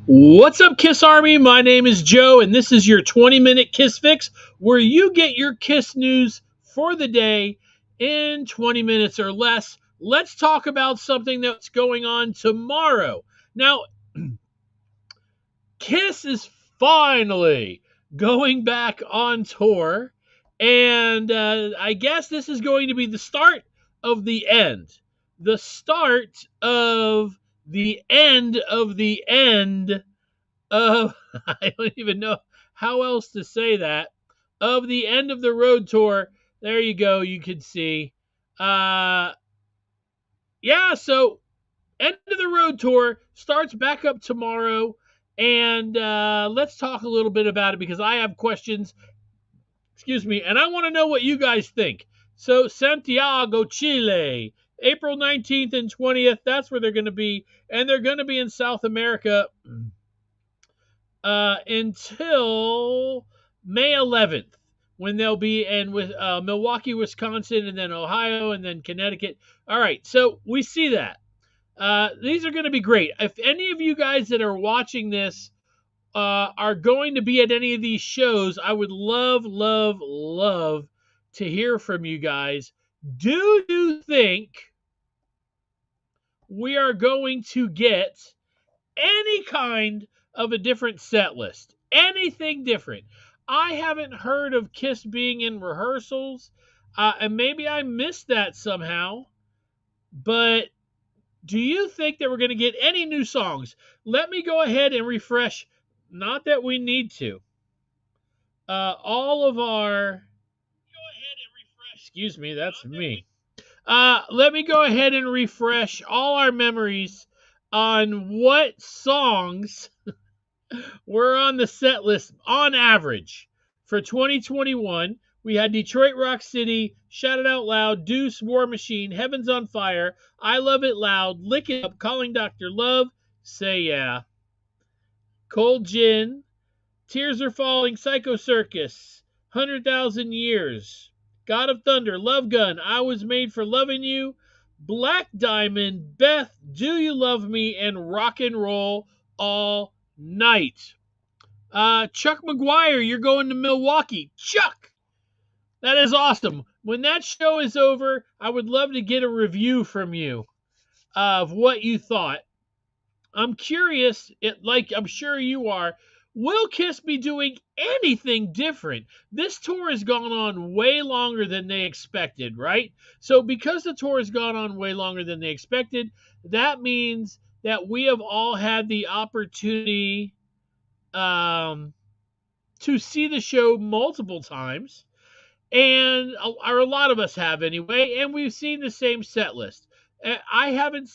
What's up, Kiss Army? My name is Joe, and this is your 20-minute Kiss Fix, where you get your Kiss news for the day in 20 minutes or less. Let's talk about something that's going on tomorrow. Now, Kiss is finally going back on tour, and I guess this is going to be the start of the end. The start of the end of the end of I don't even know how else to say that. Of the end of the road tour. There you go. You can see. Uh, yeah. So end of the road tour starts back up tomorrow, and let's talk a little bit about it because I have questions. Excuse me, and I want to know what you guys think. So Santiago, Chile, April 19th and 20th. That's where they're going to be, and they're going to be in South America until May 11th, when they'll be in with Milwaukee, Wisconsin, and then Ohio, and then Connecticut. All right, so we see that. These are going to be great. If any of you guys that are watching this are going to be at any of these shows, I would love, love, love to hear from you guys. Do you think we are going to get any kind of a different set list, anything different? I haven't heard of Kiss being in rehearsals, and maybe I missed that somehow. But do you think that we're going to get any new songs? Let me go ahead and refresh. Not that we need to. All of our. Excuse me, that's me. Let me go ahead and refresh all our memories on what songs we're on the set list on average for 2021. We had Detroit Rock City, Shout It Out Loud, Deuce, War Machine, Heaven's on Fire, I Love It Loud, Lick It Up, Calling Dr. Love, Say Yeah, Cold Gin, Tears Are Falling, Psycho Circus, 100,000 Years, God of Thunder, Love Gun, I Was Made for Loving You, Black Diamond, Beth, Do You Love Me, and Rock and Roll All Night. Chuck McGuire, you're going to Milwaukee. Chuck, that is awesome. When that show is over, I would love to get a review from you of what you thought. I'm curious, like I'm sure you are. Will Kiss be doing anything different? This tour has gone on way longer than they expected, right? So, because the tour has gone on way longer than they expected, that means that we have all had the opportunity um, to see the show multiple times, and or a lot of us have anyway, and we've seen the same set list. I haven't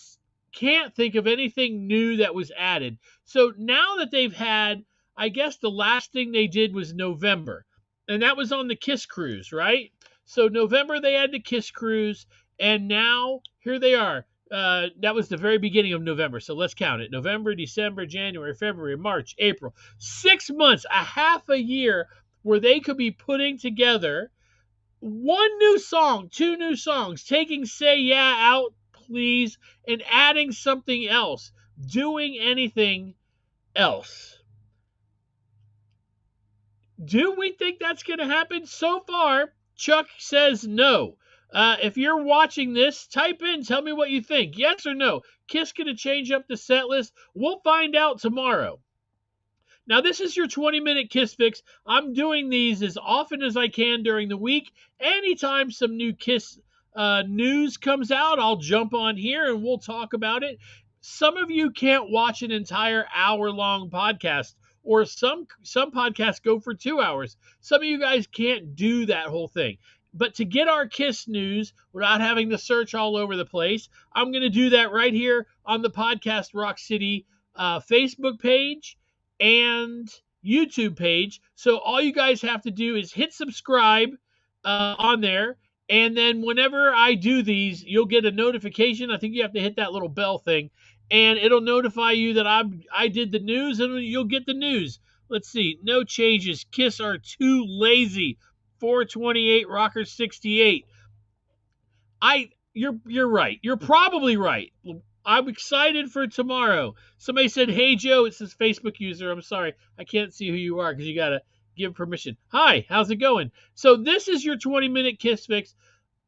can't think of anything new that was added. So now that they've had, I guess the last thing they did was November, and that was on the Kiss Cruise, right? So November they had the Kiss Cruise, and now here they are. That was the very beginning of November. So let's count it: November, December, January, February, March, April. 6 months, a half a year, where they could be putting together one new song, two new songs, taking Say Yeah out, please, and adding something else, doing anything else. Do we think that's going to happen? So far, Chuck says no. If you're watching this, type in, tell me what you think. Yes or no? Kiss going to change up the set list? We'll find out tomorrow. Now, this is your 20-minute Kiss Fix. I'm doing these as often as I can during the week. Anytime some new Kiss news comes out, I'll jump on here and we'll talk about it. Some of you can't watch an entire hour-long podcast, or some podcasts go for 2 hours. Some of you guys can't do that whole thing. But to get our Kiss news without having to search all over the place, I'm going to do that right here on the Podcast Rock City Facebook page and YouTube page. So all you guys have to do is hit subscribe on there. And then whenever I do these, you'll get a notification. I think you have to hit that little bell thing, and it'll notify you that I did the news, and you'll get the news. Let's see. No changes. Kiss are too lazy. 428 Rocker 68. You're right. You're probably right. I'm excited for tomorrow. Somebody said, "Hey Joe," it says Facebook user. I'm sorry, I can't see who you are because you gotta give permission. Hi, how's it going? So this is your 20-minute Kiss Fix.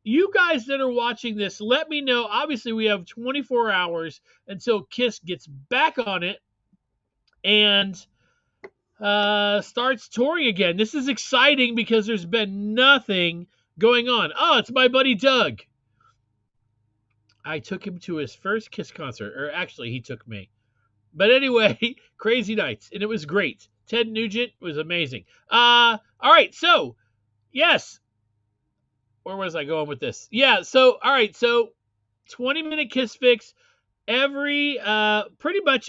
You guys that are watching this, let me know. Obviously, we have 24 hours until Kiss gets back on it and starts touring again. This is exciting because there's been nothing going on. Oh, it's my buddy Doug. I took him to his first Kiss concert, or actually, he took me. But anyway, crazy nights, and it was great. Ted Nugent was amazing. All right, so yes, where was I going with this? Yeah, so all right, so 20-minute Kiss Fix every pretty much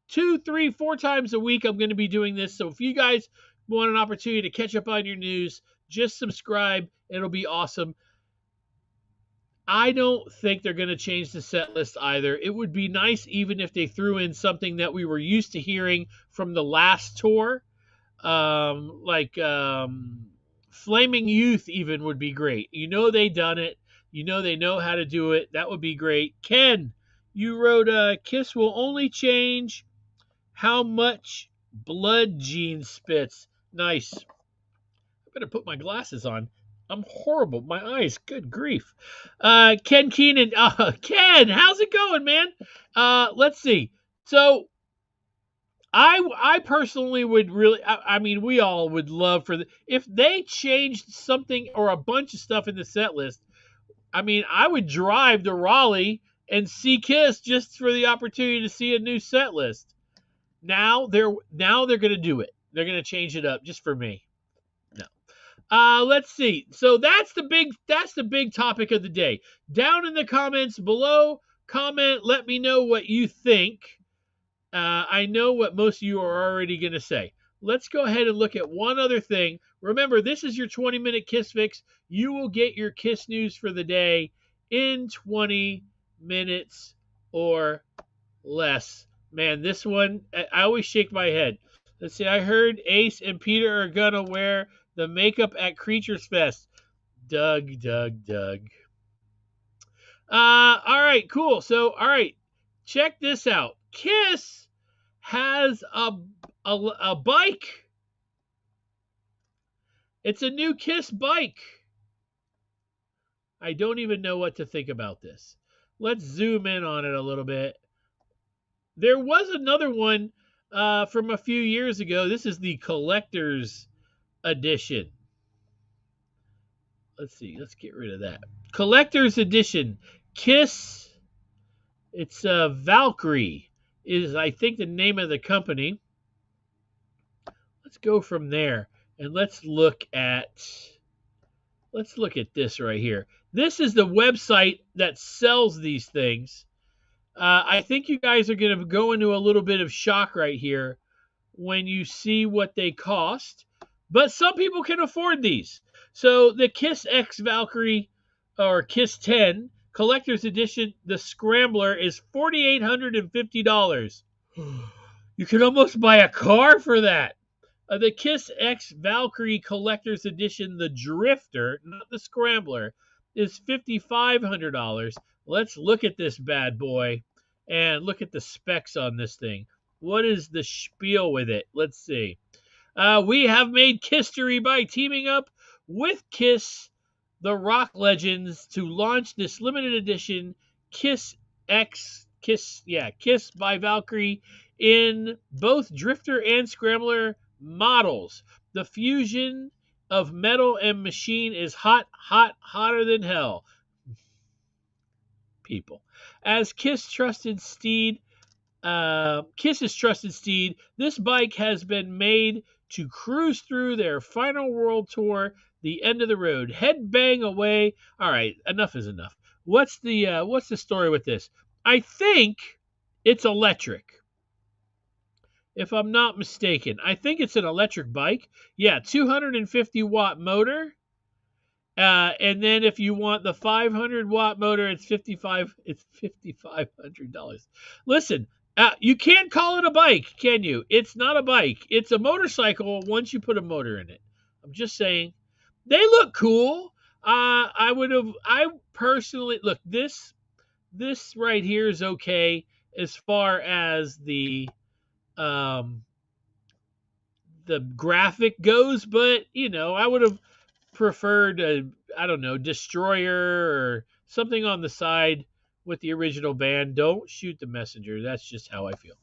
2, 3, 4 times a week. I'm going to be doing this. So if you guys want an opportunity to catch up on your news, just subscribe. It'll be awesome. I don't think they're going to change the set list either. It would be nice even if they threw in something that we were used to hearing from the last tour. Like Flaming Youth even would be great. You know they done it. You know they know how to do it. That would be great. Ken, you wrote Kiss will only change how much blood Gene spits. Nice. I better put my glasses on. I'm horrible. My eyes, good grief. Ken Keenan. Ken, how's it going, man? Let's see. So I personally would really, I mean, we all would love if they changed something or a bunch of stuff in the set list. I mean, I would drive to Raleigh and see Kiss just for the opportunity to see a new set list. Now they're going to do it. They're going to change it up just for me. No. Let's see. So that's the big topic of the day. Down in the comments below, comment, let me know what you think. I know what most of you are already going to say. Let's go ahead and look at one other thing. Remember, this is your 20-minute Kiss Fix. You will get your Kiss news for the day in 20 minutes or less. Man, this one, I always shake my head. Let's see, I heard Ace and Peter are going to wear the makeup at Creatures Fest. Doug. All right, cool. So, all right, check this out. Kiss has a bike. It's a new Kiss bike. I don't even know what to think about this. Let's zoom in on it a little bit. There was another one from a few years ago. This is the collector's edition. Let's see. Let's get rid of that. Collector's edition. Kiss. It's Valkyrie is, I think, the name of the company. Let's go from there and let's look at this right here. This is the website that sells these things. I think you guys are going to go into a little bit of shock right here when you see what they cost. But some people can afford these. So the Kiss X Valkyrie or Kiss 10 Collector's Edition, the Scrambler, is $4,850. You can almost buy a car for that. The Kiss X Valkyrie Collector's Edition, the Drifter, not the Scrambler, is $5,500. Let's look at this bad boy and look at the specs on this thing. What is the spiel with it? Let's see. We have made Kisstory by teaming up with Kiss, the rock legends, to launch this limited edition Kiss by Valkyrie in both Drifter and Scrambler models. The fusion of metal and machine is hotter than hell. People. As Kiss's trusted steed, this bike has been made to cruise through their final world tour, the end of the road. Headbang away. All right, enough is enough. What's the story with this? I think it's electric. If I'm not mistaken, I think it's an electric bike. Yeah, 250 watt motor. And then if you want the 500 watt motor, it's $5,500. Listen, you can't call it a bike, can you? It's not a bike. It's a motorcycle once you put a motor in it. I'm just saying. They look cool. I personally look, this this right here is okay as far as um, the graphic goes, but I would have preferred I don't know, Destroyer or something on the side with the original band. Don't shoot the messenger. That's just how I feel.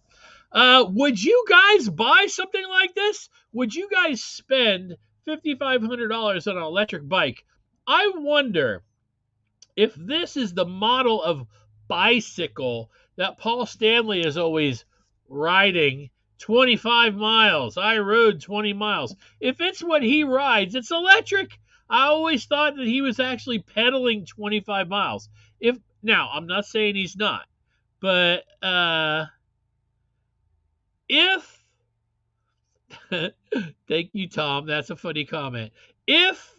Would you guys buy something like this? Would you guys spend $5,500 on an electric bike? I wonder if this is the model of bicycle that Paul Stanley is always riding 25 miles. I rode 20 miles. If it's what he rides, it's electric. I always thought that he was actually pedaling 25 miles. If now, I'm not saying he's not, but if thank you, Tom. That's a funny comment. If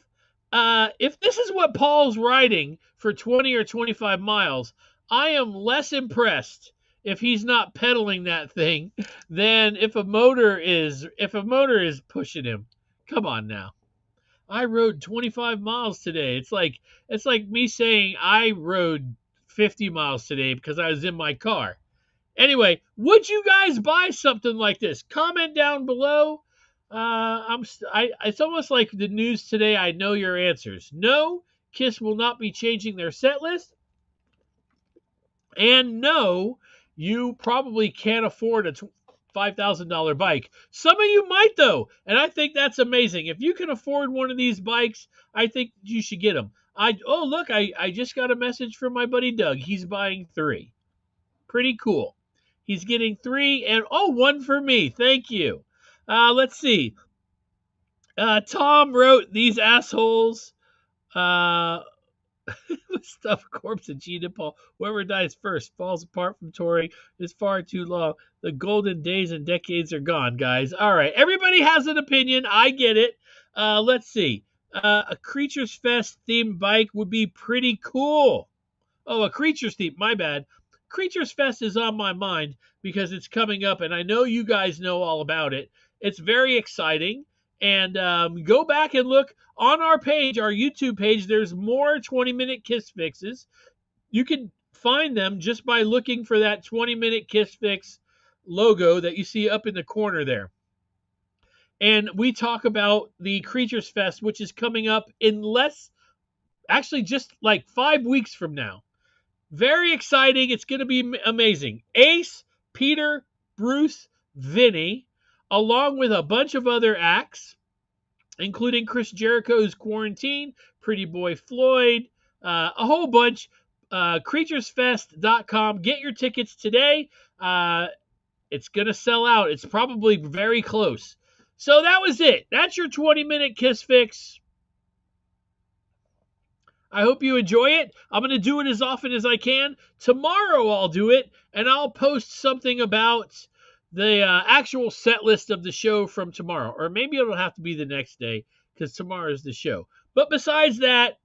this is what Paul's riding for 20 or 25 miles, I am less impressed if he's not pedaling that thing than if a motor is pushing him. Come on now. I rode 25 miles today. It's like me saying I rode 50 miles today because I was in my car. Anyway, would you guys buy something like this? Comment down below. It's almost like the news today. I know your answers. No, Kiss will not be changing their set list. And no, you probably can't afford a $5,000 bike. Some of you might, though. And I think that's amazing. If you can afford one of these bikes, I think you should get them. Look, I just got a message from my buddy Doug. He's buying 3. Pretty cool. He's getting 3 and one for me. Thank you. Let's see. Tom wrote, these assholes stuff a corpse of Gina Paul. Whoever dies first falls apart from touring is far too long. The golden days and decades are gone, guys. All right. Everybody has an opinion. I get it. Let's see. A Creatures Fest themed bike would be pretty cool. Oh, a Creatures theme. My bad. Creatures Fest is on my mind because it's coming up, and I know you guys know all about it. It's very exciting. And go back and look on our page, our YouTube page. There's more 20-minute Kiss Fixes. You can find them just by looking for that 20-minute Kiss Fix logo that you see up in the corner there. And we talk about the Creatures Fest, which is coming up in just like 5 weeks from now. Very exciting. It's going to be amazing. Ace, Peter, Bruce, Vinny, along with a bunch of other acts, including Chris Jericho's Quarantine, Pretty Boy Floyd, a whole bunch. CreaturesFest.com. Get your tickets today. It's going to sell out. It's probably very close. So that was it. That's your 20-minute Kiss Fix. I hope you enjoy it. I'm going to do it as often as I can. Tomorrow I'll do it, and I'll post something about the actual set list of the show from tomorrow. Or maybe it'll have to be the next day because tomorrow is the show. But besides that,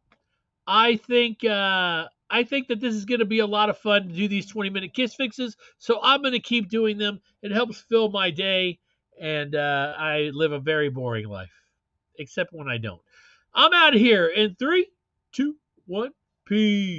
I think that this is going to be a lot of fun to do these 20-minute Kiss Fixes. So I'm going to keep doing them. It helps fill my day, and I live a very boring life, except when I don't. I'm out of here in 3, 2, 1. Peace.